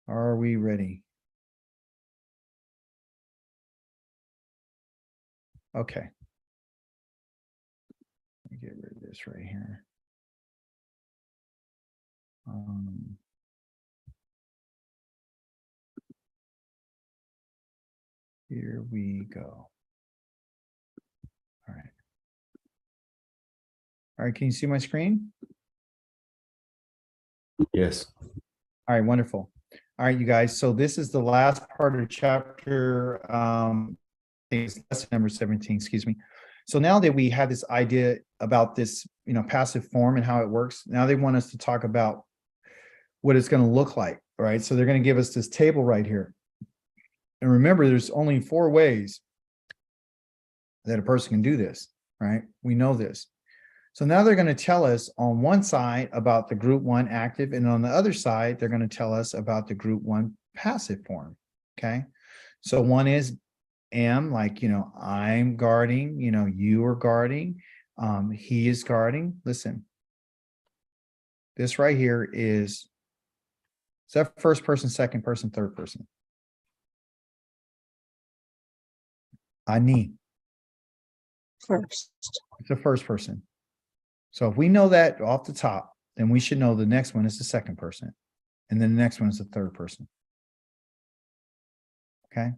Are we ready? Okay. Let me get rid of this right here. Here we go. All right. All right, can you see my screen? Yes. All right, wonderful. All right, you guys. So this is the last part of chapter I think it's lesson number 17, excuse me. So now that we have this idea about this, passive form and how it works, now they want us to talk about what it's going to look like, right? So they're going to give us this table right here. And remember, there's only 4 ways that a person can do this, right? We know this. So now they're going to tell us on one side about the group 1 active, and on the other side, they're going to tell us about the group 1 passive form, okay? So one is am, like, I'm guarding, you are guarding, he is guarding. Listen, this right here is that first person, second person, third person? Ani. First. It's the first person. So if we know that off the top, then we should know the next one is the second person. And then the next one is the third person. Okay.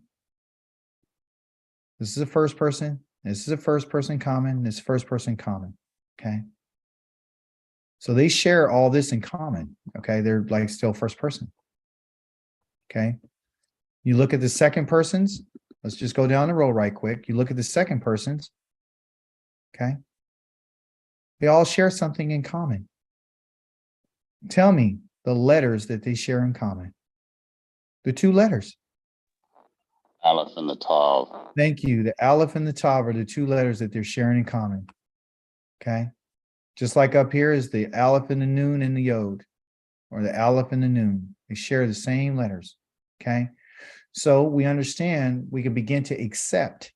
This is the first person. This is a first person common. This first person common. Okay. So they share all this in common. Okay. They're like still first person. Okay. You look at the second persons. Let's just go down the row right quick. You look at the second persons. Okay. They all share something in common. Tell me the letters that they share in common. The 2 letters. Aleph and the Tav. Thank you. The Aleph and the Tav are the 2 letters that they're sharing in common. Okay. Just like up here is the Aleph and the Nun and the Yod, or the Aleph and the Nun. They share the same letters. Okay. So we understand, we can begin to accept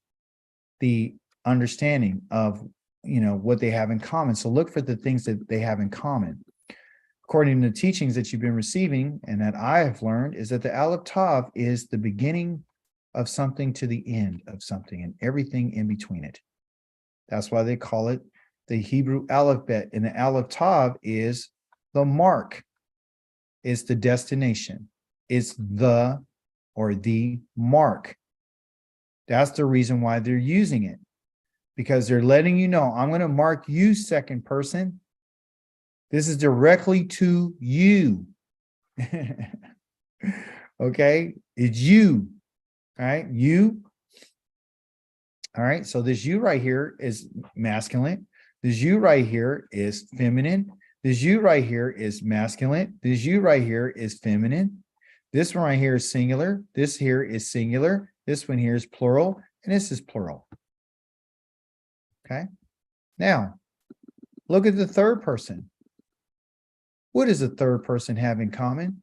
the understanding of, what they have in common. So look for the things that they have in common. According to the teachings that you've been receiving and that I have learned, is that the Aleph Tav is the beginning of something to the end of something and everything in between it. That's why they call it the Hebrew alphabet. And the Aleph Tav is the mark, it's the destination, it's the mark. That's the reason why they're using it, because they're letting you know, I'm going to mark you second person. This is directly to you. Okay, it's you. All right, you. All right, so this you right here is masculine. This you right here is feminine. This you right here is masculine. This you right here is feminine. This one right here is singular. This here is singular. This one here is plural. And this is plural. Okay. Now, look at the third person. What does the third person have in common?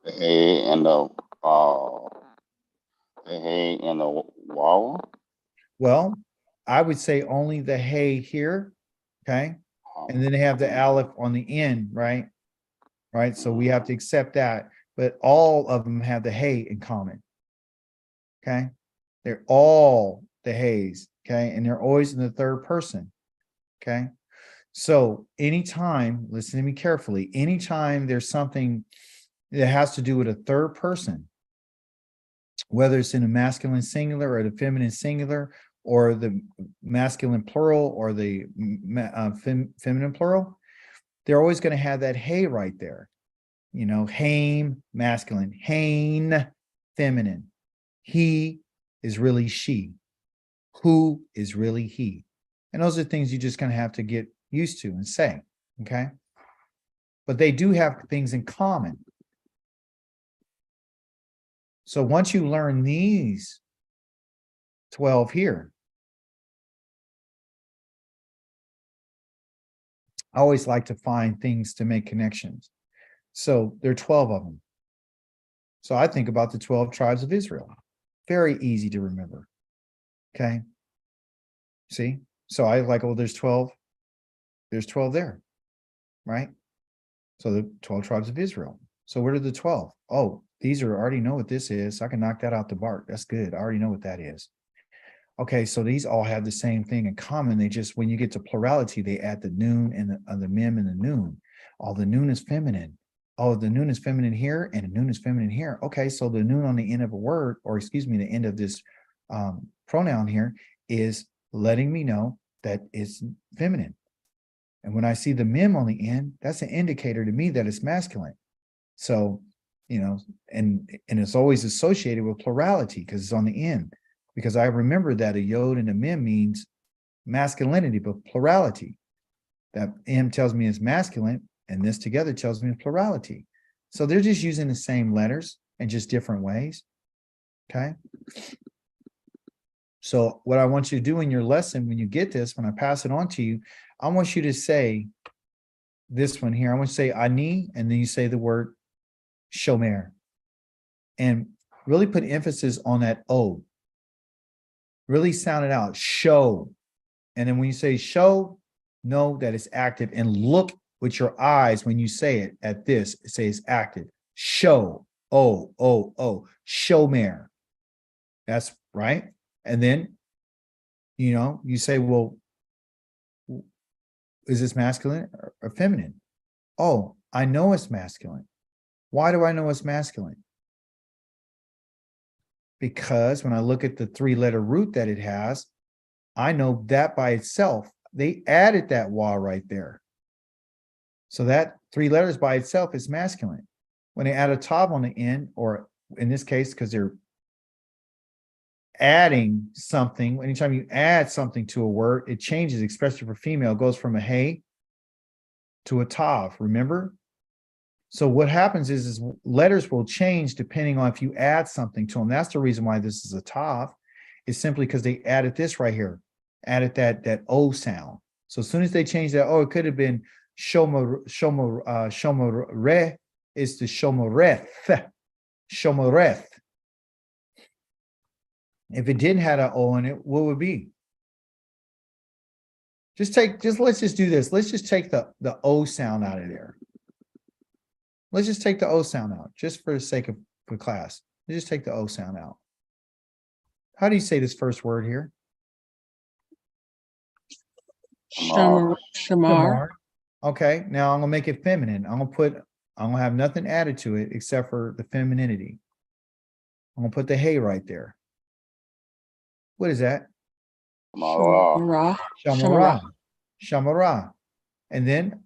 The Hey and the Hey and the Waw. Well, I would say only the hey here. Okay. And then they have the aleph on the end, right? Right. So we have to accept that. But all of them have the hey in common. Okay. They're all the hays. Okay. And they're always in the third person. Okay. So anytime, listen to me carefully, anytime there's something that has to do with a third person, whether it's in a masculine singular or the feminine singular or the masculine plural or the feminine plural, they're always going to have that hey right there. Haim, masculine, hain, feminine. He is really she. Who is really he. And those are things you just going to have to get used to and say, okay? But they do have things in common. So once you learn these 12 here, I always like to find things to make connections. So there are 12 of them. So I think about the 12 tribes of Israel. Very easy to remember. Okay. See? So I like, oh, there's 12. There's 12 there. Right? So the 12 tribes of Israel. So what are the 12? Oh, these are, I already know what this is. So I can knock that out the park. That's good. I already know what that is. Okay, so these all have the same thing in common. They just, when you get to plurality, they add the noon and the mem and the noon. Oh, the noon is feminine. Oh, the noon is feminine here and the noon is feminine here. Okay, so the noon on the end of a word, or excuse me, the end of this pronoun here is letting me know that it's feminine. And when I see the mem on the end, that's an indicator to me that it's masculine. So, you know, and it's always associated with plurality because it's on the end. Because I remember that a yod and a mem means masculinity, but plurality. That M tells me it's masculine, and this together tells me it's plurality. So they're just using the same letters in just different ways. Okay. So what I want you to do in your lesson, when you get this, when I pass it on to you, I want you to say this one here. I want you to say ani, and then you say the word shomer. And really put emphasis on that O. Really sound it out, show. And then when you say show, know that it's active and look with your eyes when you say it at this, it says active. Show, showmare. That's right. And then, you know, you say, well, is this masculine or feminine? Oh, I know it's masculine. Why do I know it's masculine? Because when I look at the 3-letter root that it has, I know that by itself, they added that wa right there. So that 3 letters by itself is masculine. When they add a tav on the end, or in this case, because they're adding something, anytime you add something to a word, it changes, especially for female, it goes from a hey to a tav, remember? So what happens is letters will change depending on if you add something to them. That's the reason why this is a tav, is simply because they added this right here, added that O sound. So as soon as they change that, oh, it could have been shomore, is the shomoreth, shomoreth. If it didn't have an O in it, what would it be? Let's just do this. Let's just take the O sound out of there. Let's just take the O sound out, just for the sake of the class. Let's just take the O sound out. How do you say this first word here? Shamar. Shamar. Okay, now I'm gonna make it feminine. I'm gonna have nothing added to it except for the femininity. I'm gonna put the hey right there. What is that? Shamara. Shamara. Shamara. And then,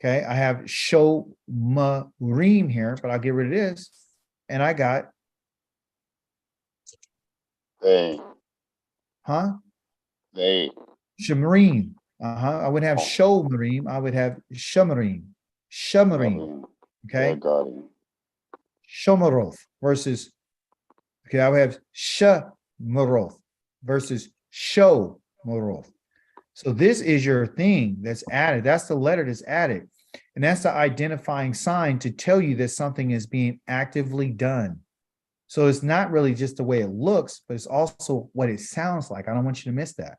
okay, I have shomarim here, but I'll get rid of this. And I got, They. shamarim. I would have shomarim. I would have shamarim. Shamarim. Okay. Guardian. Shomaroth versus, okay, I would have shamaroth versus shomoroth. So this is your thing that's added. That's the letter that's added. And that's the identifying sign to tell you that something is being actively done. So it's not really just the way it looks, but it's also what it sounds like. I don't want you to miss that.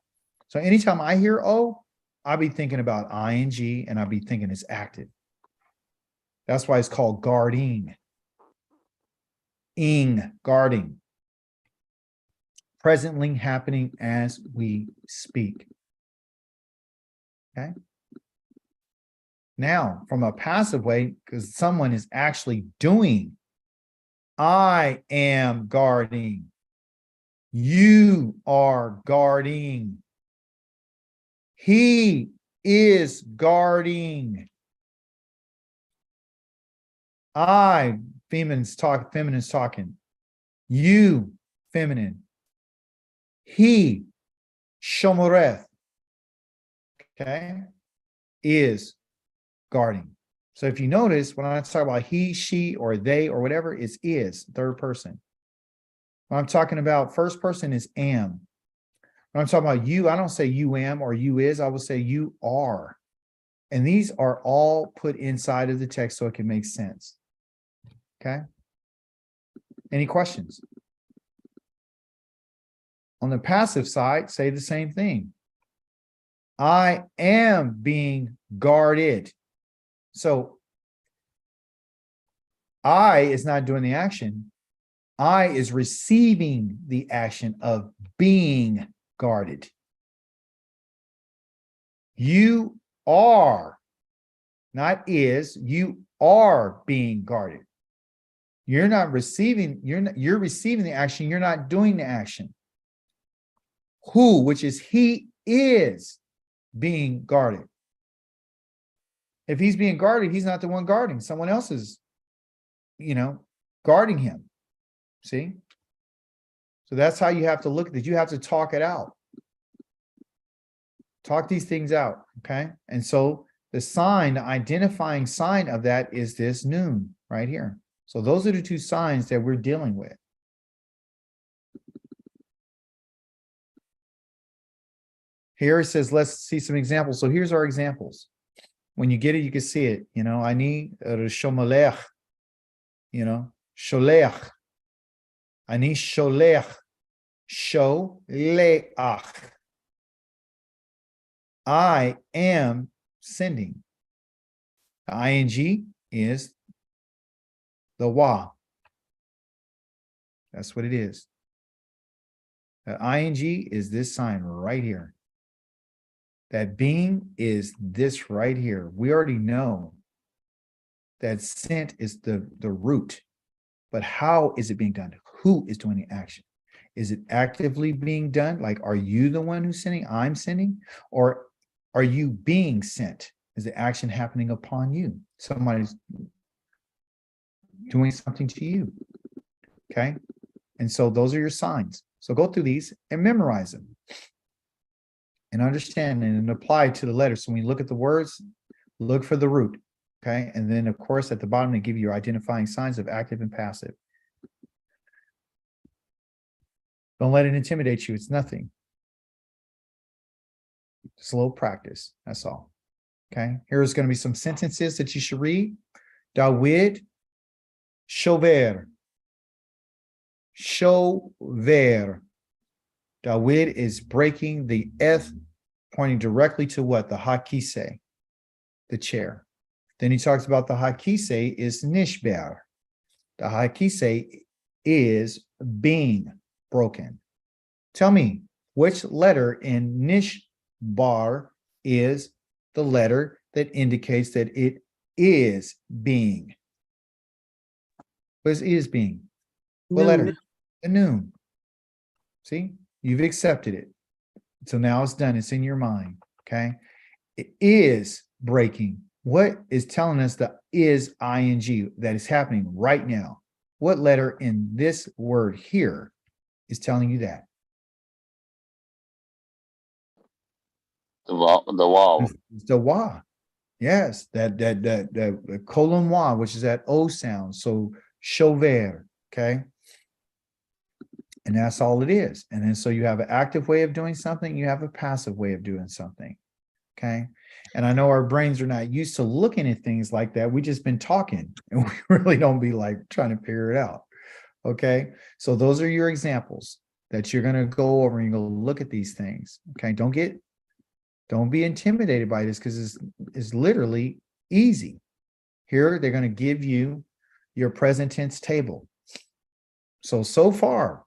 So anytime I hear O, I'll be thinking about ing and I'll be thinking it's active. That's why it's called guarding. Guarding. Presently happening as we speak. Okay. Now, from a passive way, because someone is actually doing, I am guarding. You are guarding. He is guarding. I, feminine's talking. You, feminine. He, shomoreth, okay, is guarding. So if you notice, when I talk about he, she, or they, or whatever, it's is, third person. When I'm talking about first person is am. When I'm talking about you, I don't say you am or you is, I will say you are. And these are all put inside of the text so it can make sense. Okay. Any questions? On the passive side, say the same thing. I am being guarded. So I is not doing the action. I is receiving the action of being guarded. You are, not is, you are being guarded. You're not receiving, you're receiving the action, you're not doing the action. Who, which is he, is being guarded. If he's being guarded, he's not the one guarding. Someone else is, guarding him. See? So that's how you have to look at it. You have to talk it out. Talk these things out, okay? And so the sign, the identifying sign of that is this noon right here. So those are the two signs that we're dealing with. Here it says, let's see some examples. So here's our examples. When you get it, you can see it. Ani shomelech, sholech. Ani sholech, sholeach. I am sending. The ing is the wa. That's what it is. The ing is this sign right here. That being is this right here. We already know that sent is the root. But how is it being done? Who is doing the action? Is it actively being done? Like, are you the one who's sending? I'm sending? Or are you being sent? Is the action happening upon you? Somebody's doing something to you. Okay? And so those are your signs. So go through these and memorize them. And understand and apply to the letters. So when you look at the words, look for the root. Okay. And then, of course, at the bottom, they give you your identifying signs of active and passive. Don't let it intimidate you. It's nothing. Just a little practice. That's all. Okay. Here's going to be some sentences that you should read. David, chover. Chover. David is breaking the eth, pointing directly to what? The hakise, the chair. Then he talks about the hakise is nishber. The hakise is being broken. Tell me, which letter in nishbar is the letter that indicates that it is being? What is being? What letter? The noon. See? You've accepted it. So now it's done. It's in your mind. Okay. It is breaking. What is telling us the is ing that is happening right now? What letter in this word here is telling you that? The waw. It's the wa. Yes, that colon wa, which is that O sound. So chover. Okay. And that's all it is. And then so you have an active way of doing something, you have a passive way of doing something. Okay. And I know our brains are not used to looking at things like that. We just been talking and we really don't be like trying to figure it out. Okay. So those are your examples that you're going to go over and you're going to look at these things. Okay. Don't be intimidated by this because it's literally easy. Here, they're going to give you your present tense table. So far,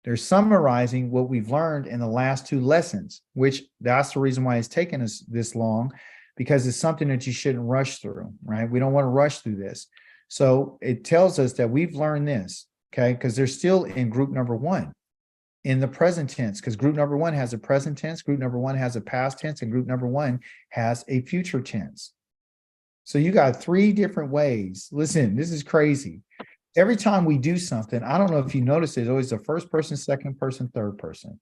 they're summarizing what we've learned in the last two lessons, which that's the reason why it's taken us this long, because it's something that you shouldn't rush through, right? We don't want to rush through this. So it tells us that we've learned this, okay? Because they're still in group number one in the present tense, because group number one has a present tense, group number one has a past tense, and group number one has a future tense. So you got three different ways. Listen, this is crazy. Every time we do something, I don't know if you notice it, it's always the first person, second person, third person.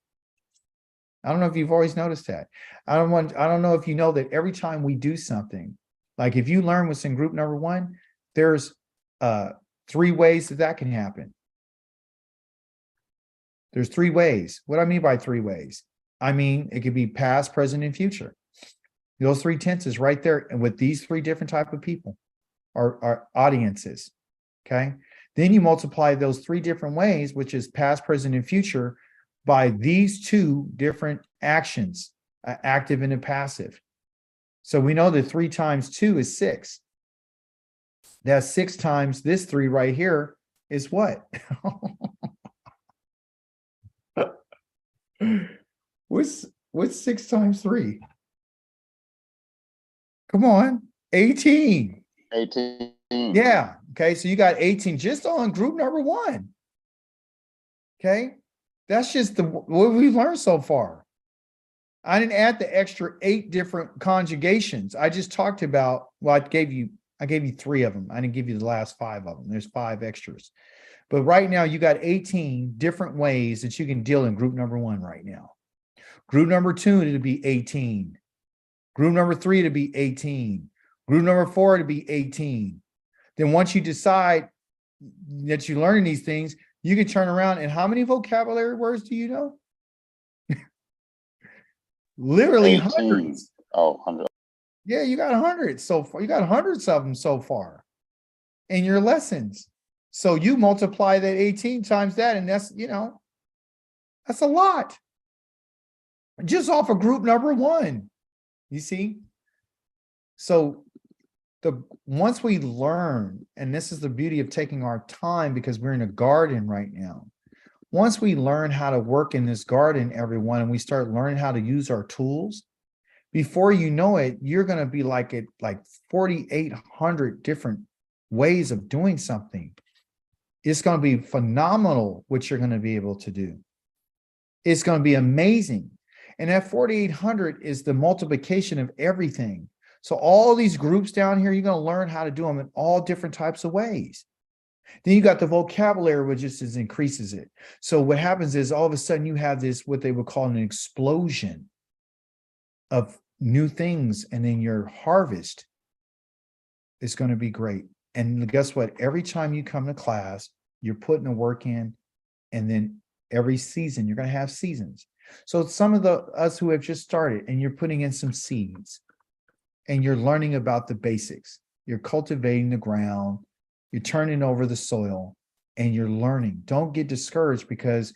I don't know if you've always noticed that. I don't know if you know that every time we do something, like if you learn what's in group number one, there's three ways that can happen. There's three ways. What do I mean by three ways? I mean, it could be past, present, and future. Those three tenses right there, and with these three different type of people are audiences. Okay. Then you multiply those three different ways, which is past, present, and future, by these two different actions, active and a passive. So we know that 3 times 2 is 6. That's 6 times this 3 right here is what? What's 6 times 3? Come on, 18. 18. Yeah. Okay. So you got 18 just on group number 1. Okay. That's just what we've learned so far. I didn't add the extra 8 different conjugations. I just talked about, well, I gave you 3 of them. I didn't give you the last 5 of them. There's 5 extras. But right now you got 18 different ways that you can deal in group number 1 right now. Group number 2, it'll be 18. Group number 3 to be 18. Group number 4 to be 18. Then once you decide that you're learning these things, you can turn around and how many vocabulary words do you know? Literally 18. hundreds. Oh, 100. Yeah, you got hundreds so far. You got hundreds of them so far in your lessons. So you multiply that 18 times that, and that's, that's a lot. Just off of group number 1. You see? So once we learn, and this is the beauty of taking our time because we're in a garden right now. Once we learn how to work in this garden, everyone, and we start learning how to use our tools, before you know it, you're going to be like 4,800 different ways of doing something. It's going to be phenomenal what you're going to be able to do. It's going to be amazing. And that 4,800 is the multiplication of everything. So all these groups down here, you're going to learn how to do them in all different types of ways. Then you got the vocabulary, which just increases it. So what happens is all of a sudden you have this, what they would call an explosion of new things. And then your harvest is going to be great. And guess what? Every time you come to class, you're putting the work in. And then every season, you're going to have seasons. So some of us who have just started and you're putting in some seeds and you're learning about the basics, you're cultivating the ground, you're turning over the soil and you're learning. Don't get discouraged because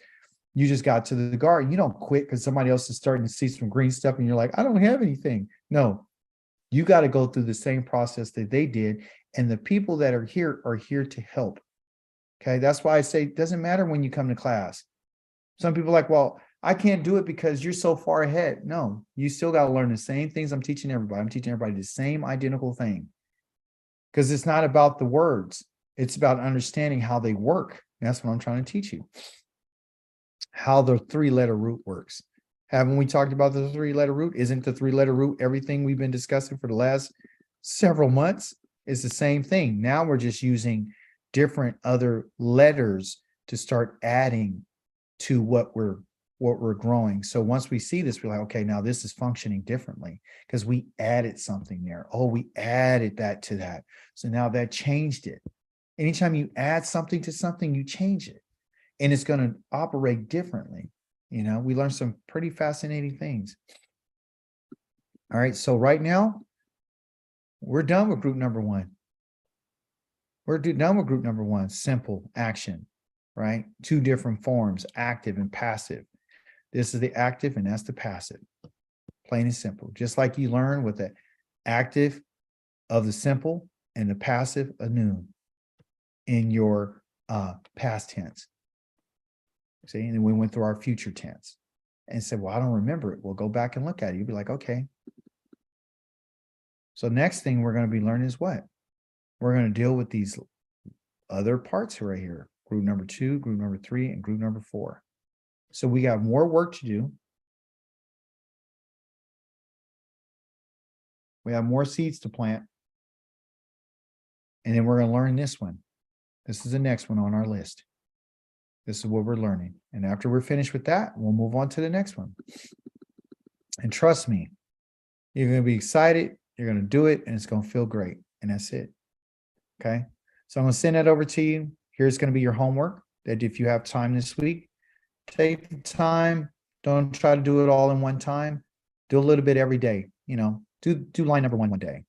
you just got to the garden. You don't quit because somebody else is starting to see some green stuff and you're like, I don't have anything. No, you got to go through the same process that they did. And the people that are here to help. Okay. That's why I say it doesn't matter when you come to class. Some people are like, well, I can't do it because you're so far ahead. No, you still got to learn the same things I'm teaching everybody. I'm teaching everybody the same identical thing. Because it's not about the words. It's about understanding how they work. That's what I'm trying to teach you. How the 3-letter root works. Haven't we talked about the 3-letter root? Isn't the 3-letter root everything we've been discussing for the last several months? It's the same thing. Now we're just using different other letters to start adding to what we're growing. So once we see this, we're like, okay, now this is functioning differently because we added something there. Oh, we added that to that. So now that changed it. Anytime you add something to something, you change it. And it's going to operate differently. We learned some pretty fascinating things. All right. So right now, we're done with group number 1. We're done with group number 1. Simple action, right? 2 different forms, active and passive. This is the active and that's the passive. Plain and simple. Just like you learn with the active of the simple and the passive of noon in your past tense. See, and then we went through our future tense and said, well, I don't remember it. We'll go back and look at it. You'll be like, okay. So next thing we're going to be learning is what? We're going to deal with these other parts right here. Group number 2, group number 3, and group number 4. So we got more work to do. We have more seeds to plant. And then we're going to learn this one. This is the next one on our list. This is what we're learning. And after we're finished with that, we'll move on to the next one. And trust me, you're going to be excited. You're going to do it and it's going to feel great. And that's it. Okay. So I'm going to send that over to you. Here's going to be your homework that if you have time this week, take the time. Don't try to do it all in one time. Do a little bit every day. Do line number 1 one day.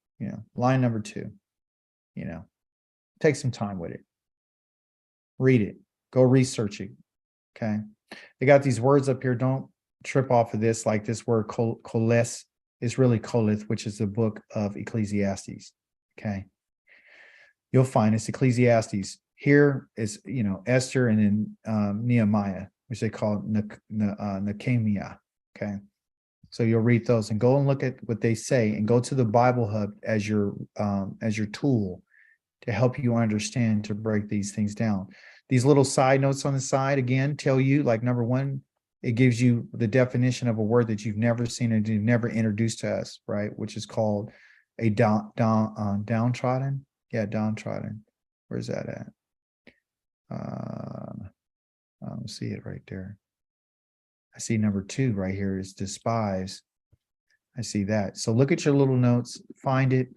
Line number 2. Take some time with it. Read it. Go research it. Okay. They got these words up here. Don't trip off of this. Like this word koles is really kolith, which is the book of Ecclesiastes. Okay. you'll find it's Ecclesiastes. Here is, Esther, and then Nehemiah, which they call Nehemiah. Okay. So you'll read those and go and look at what they say, and go to the Bible Hub as your tool to help you understand, to break these things down. These little side notes on the side, again, tell you, like, number one, it gives you the definition of a word that you've never seen and you've never introduced to us, right? Which is called a downtrodden. Yeah, downtrodden. Where's that at? See it right there. I see number 2 right here is despise. I see that. So look at your little notes, find it.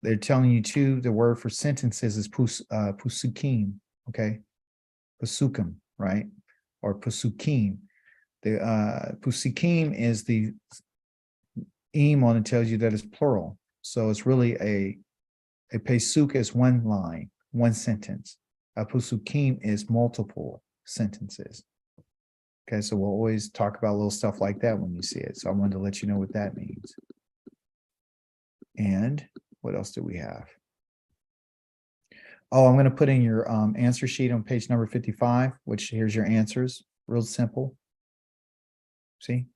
They're telling you too, the word for sentences is pusukim, okay? Pusukim, right? Or pusukim. The pusukim is the eam on it, tells you that it's plural. So it's really a pesuk is one line, one sentence. A pusukim is multiple sentences. Okay, so we'll always talk about little stuff like that when you see it. So I wanted to let you know what that means. And what else do we have? Oh, I'm going to put in your answer sheet on page number 55, which here's your answers. Real simple. See?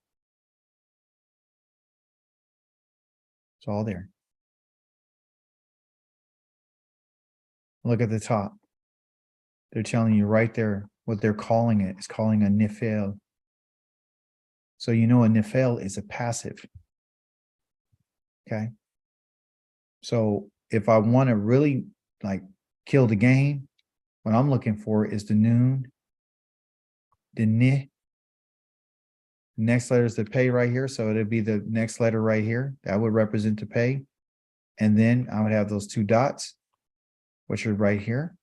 It's all there. Look at the top. They're telling you right there what they're calling it. It's calling a nifel. So you know a nifel is a passive. Okay. So if I want to really like kill the game, what I'm looking for is the noon, the ni. Next letter is the pay right here. So it'd be the next letter right here. That would represent the pay. And then I would have those 2 dots, which are right here.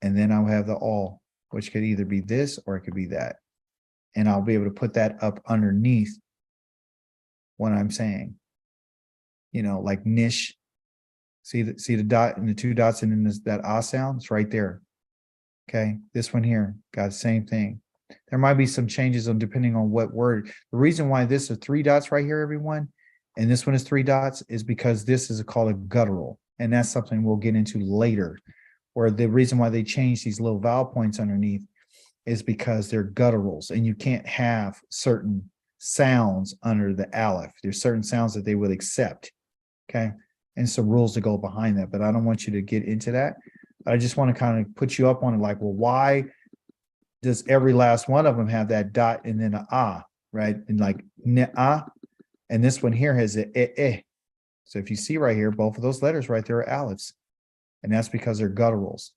And then I'll have the all, which could either be this or it could be that. And I'll be able to put that up underneath what I'm saying. Like nish. See the dot and the 2 dots and then that ah sound, it's right there. Okay, this one here got the same thing. There might be some changes on depending on what word. The reason why this is 3 dots right here, everyone, and this one is 3 dots is because this is called a guttural, and that's something we'll get into later. Or the reason why they change these little vowel points underneath is because they're gutturals, and you can't have certain sounds under the aleph. There's certain sounds that they would accept. Okay. And some rules that go behind that, but I don't want you to get into that. I just want to kind of put you up on it, like, well, why does every last one of them have that dot and then a ah, right? And like ne-ah, and this one here has a eh. So if you see right here, both of those letters right there are alephs, and that's because they're gutturals,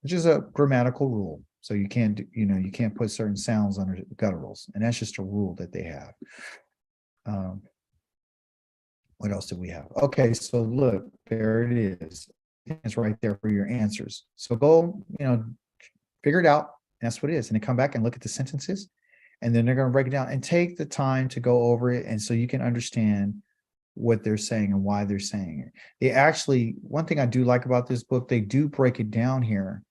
which is a grammatical rule. So you can't, you can't put certain sounds under gutturals, and that's just a rule that they have. What else do we have? Okay, so look, there it is. It's right there for your answers. So go, figure it out. That's what it is. And then come back and look at the sentences, and then they're going to break it down and take the time to go over it. And so you can understand what they're saying and why they're saying it. They actually, one thing I do like about this book, they do break it down here.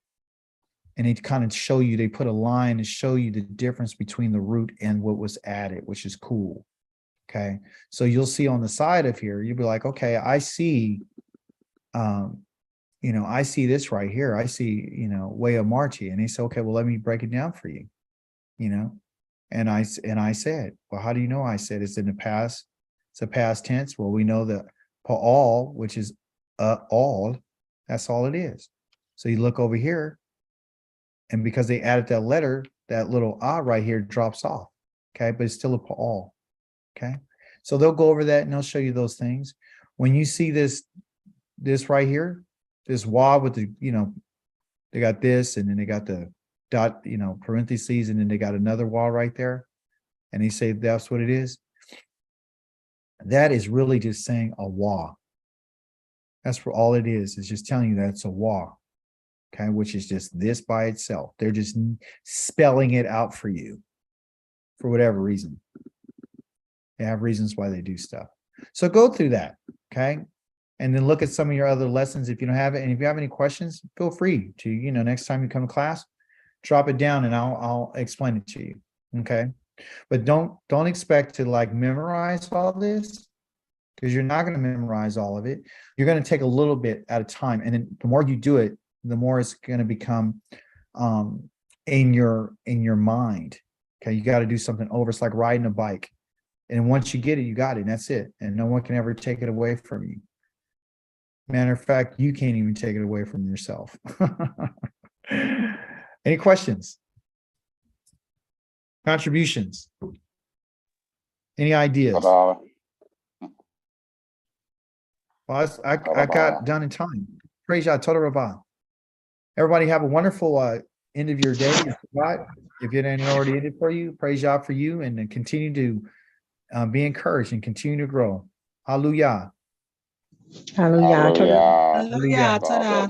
And they kind of show you, they put a line to show you the difference between the root and what was added, which is cool. Okay. So you'll see on the side of here, you'll be like, okay, I see, I see this right here. I see, way of Marchi. And they say, okay, well, let me break it down for you, And I said, well, how do you know? I said, it's in the past. It's a past tense. Well, we know that Paul, which is all, that's all it is. So you look over here, and because they added that letter, that little ah right here drops off. Okay. But it's still a Paul. Okay. So they'll go over that and they'll show you those things. When you see this right here, this wa with the, they got this, and then they got the dot, parentheses, and then they got another wa right there. And they say that's what it is. That is really just saying a wa. That's for all it is. It's just telling you that it's a wa. Okay, which is just this by itself. They're just spelling it out for you for whatever reason. They have reasons why they do stuff. So go through that, okay? And then look at some of your other lessons if you don't have it. And if you have any questions, feel free to, next time you come to class, drop it down and I'll explain it to you, okay? But don't expect to like memorize all this. because you're not going to memorize all of it. You're going to take a little bit at a time. And then the more you do it, the more it's going to become in your mind. Okay. You got to do something over. It's like riding a bike. And once you get it, you got it. And that's it. And no one can ever take it away from you. Matter of fact, you can't even take it away from yourself. Any questions? Contributions? Any ideas? Ta-da. Well, I got done in time. Praise Yah, Toda Rabah. Everybody have a wonderful end of your day. If it ain't already ended for you, praise Yah for you, and then continue to be encouraged and continue to grow. Hallelujah. Hallelujah. Hallelujah. Hallelujah. Ta-da.